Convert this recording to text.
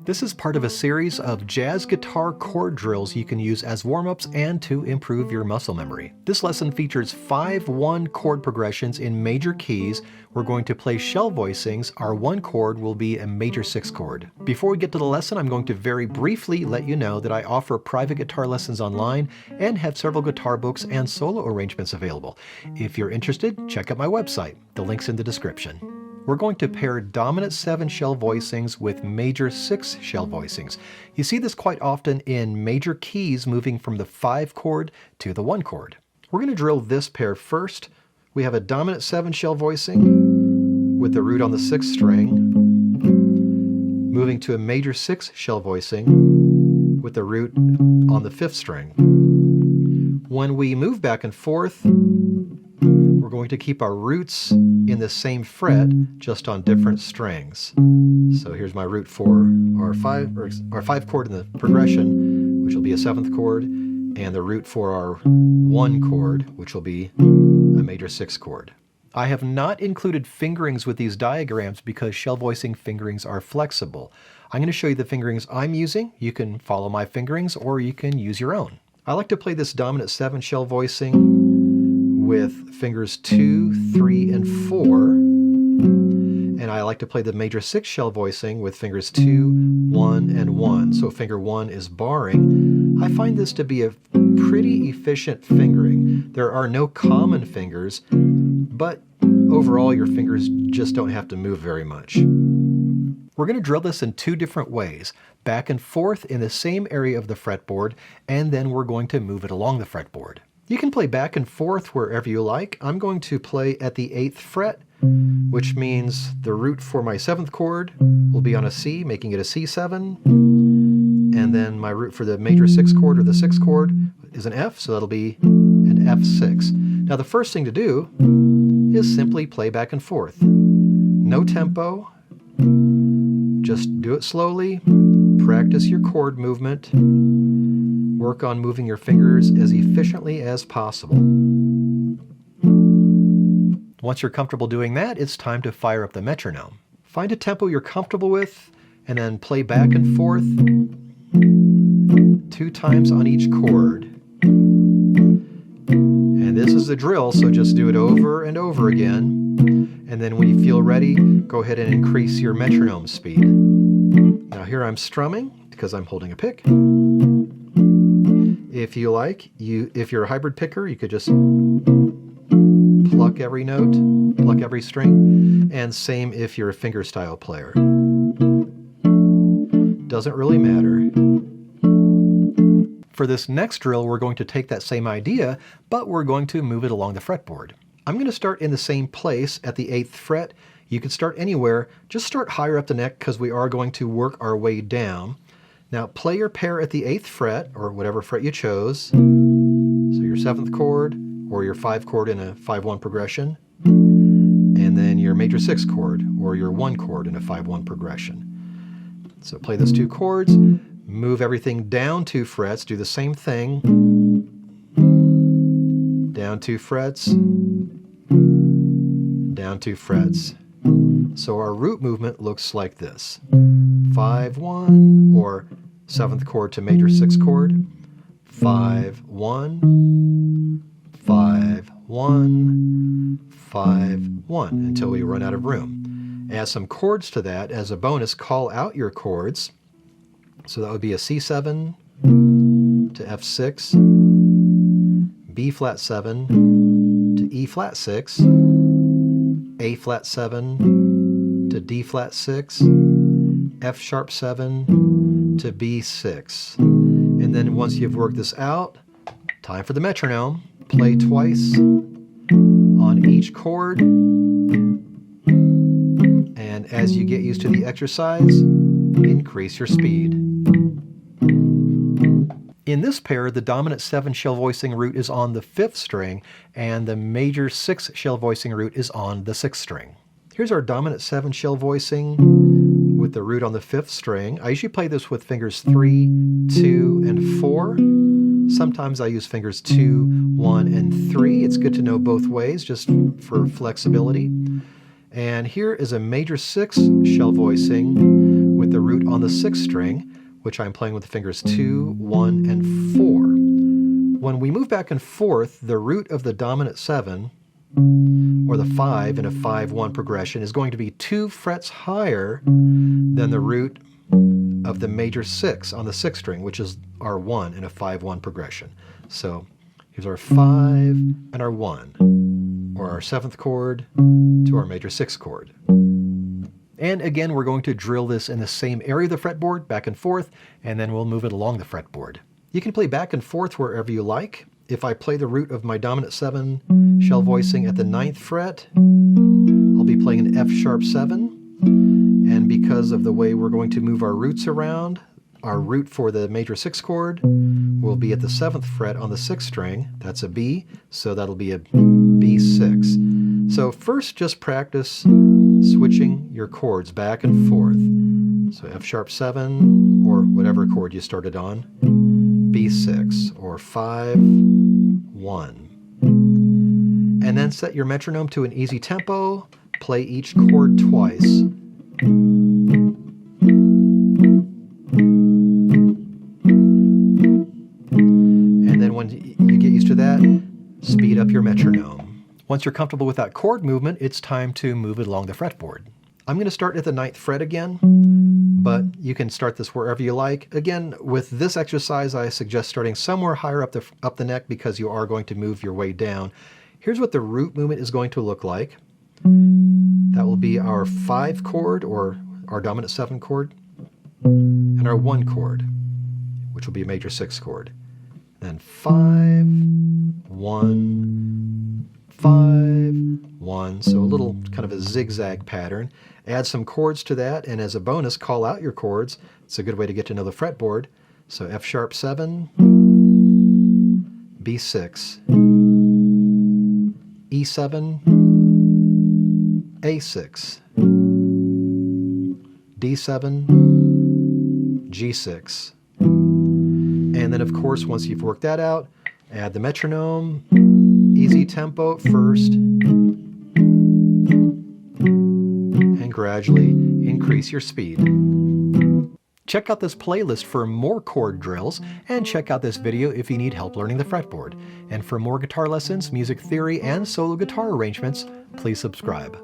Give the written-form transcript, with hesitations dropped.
This is part of a series of jazz guitar chord drills you can use as warm-ups and to improve your muscle memory. This lesson features 5-1 chord progressions in major keys. We're going to play shell voicings. Our one chord will be a major 6 chord. Before we get to the lesson, I'm going to very briefly let you know that I offer private guitar lessons online and have several guitar books and solo arrangements available. If you're interested, check out my website. The link's in the description. We're going to pair dominant 7 shell voicings with major 6 shell voicings. You see this quite often in major keys moving from the 5 chord to the 1 chord. We're going to drill this pair first. We have a dominant 7 shell voicing with the root on the 6th string, moving to a major 6 shell voicing with the root on the 5th string. When we move back and forth, we're going to keep our roots in the same fret, just on different strings. So here's my root for our 5 chord in the progression, which will be a 7th chord, and the root for our 1 chord, which will be a major 6 chord. I have not included fingerings with these diagrams because shell voicing fingerings are flexible. I'm going to show you the fingerings I'm using. You can follow my fingerings or you can use your own. I like to play this dominant 7 shell voicing with fingers 2, 3, and 4. And I like to play the major 6 shell voicing with fingers 2, 1, and 1. So finger 1 is barring. I find this to be a pretty efficient fingering. There are no common fingers, but overall your fingers just don't have to move very much. We're going to drill this in 2 different ways, back and forth in the same area of the fretboard, and then we're going to move it along the fretboard. You can play back and forth wherever you like. I'm going to play at the 8th fret, which means the root for my 7th chord will be on a C, making it a C7. And then my root for the major 6 chord or the 6th chord is an F, so that'll be an F6. Now the first thing to do is simply play back and forth. No tempo, just do it slowly, practice your chord movement. Work on moving your fingers as efficiently as possible. Once you're comfortable doing that, it's time to fire up the metronome. Find a tempo you're comfortable with, and then play back and forth 2 times on each chord. And this is the drill, so just do it over and over again. And then when you feel ready, go ahead and increase your metronome speed. Now here I'm strumming because I'm holding a pick. If you like, if you're a hybrid picker, you could just pluck every note, pluck every string, and same if you're a fingerstyle player. Doesn't really matter. For this next drill, we're going to take that same idea, but we're going to move it along the fretboard. I'm going to start in the same place at the 8th fret. You can start anywhere, just start higher up the neck because we are going to work our way down. Now play your pair at the 8th fret, or whatever fret you chose. So your 7th chord, or your 5 chord in a 5-1 progression. And then your major 6 chord, or your 1 chord in a 5-1 progression. So play those 2 chords, move everything down 2 frets, do the same thing. Down 2 frets, down 2 frets. So our root movement looks like this. 5-1, or 7th chord to major 6 chord, 5-1, 5-1, 5-1, until we run out of room. Add some chords to that. As a bonus, call out your chords. So that would be a C7 to F6, B flat 7 to E flat 6, A flat 7 to D flat 6, F sharp 7 to B6. And then once you've worked this out, time for the metronome. Play twice on each chord. And as you get used to the exercise, increase your speed. In this pair, the dominant 7 shell voicing root is on the 5th string, and the major 6 shell voicing root is on the 6th string. Here's our dominant 7 shell voicing with the root on the 5th string. I usually play this with fingers 3, 2, and 4. Sometimes I use fingers 2, 1, and 3. It's good to know both ways, just for flexibility. And here is a major 6 shell voicing with the root on the 6th string, which I'm playing with the fingers 2, 1, and 4. When we move back and forth, the root of the dominant 7, or the 5 in a 5-1 progression, is going to be 2 frets higher than the root of the major 6 on the 6th string, which is our 1 in a 5-1 progression. So here's our 5 and our 1, or our 7th chord to our major 6th chord. And again, we're going to drill this in the same area of the fretboard, back and forth, and then we'll move it along the fretboard. You can play back and forth wherever you like. If I play the root of my dominant 7 shell voicing at the 9th fret, I'll be playing an F sharp 7. And because of the way we're going to move our roots around, our root for the major 6th chord will be at the 7th fret on the 6th string. That's a B, so that'll be a B6. So first just practice switching your chords back and forth. So F sharp 7, or whatever chord you started on, B6, or 5, 1. And then set your metronome to an easy tempo. Play each chord twice. And then when you get used to that, speed up your metronome. Once you're comfortable with that chord movement, it's time to move it along the fretboard. I'm going to start at the 9th fret again, but you can start this wherever you like. Again, with this exercise, I suggest starting somewhere higher up the neck because you are going to move your way down. Here's what the root movement is going to look like. That will be our 5 chord, or our dominant 7 chord, and our 1 chord, which will be a major 6 chord. Then 5, 1, 5, 1, so a little kind of a zigzag pattern. Add some chords to that, and as a bonus, call out your chords. It's a good way to get to know the fretboard. So F sharp 7, B6, E7, A6, D7, G6. And then of course, once you've worked that out, add the metronome, easy tempo at first, and gradually increase your speed. Check out this playlist for more chord drills, and check out this video if you need help learning the fretboard. And for more guitar lessons, music theory, and solo guitar arrangements, please subscribe.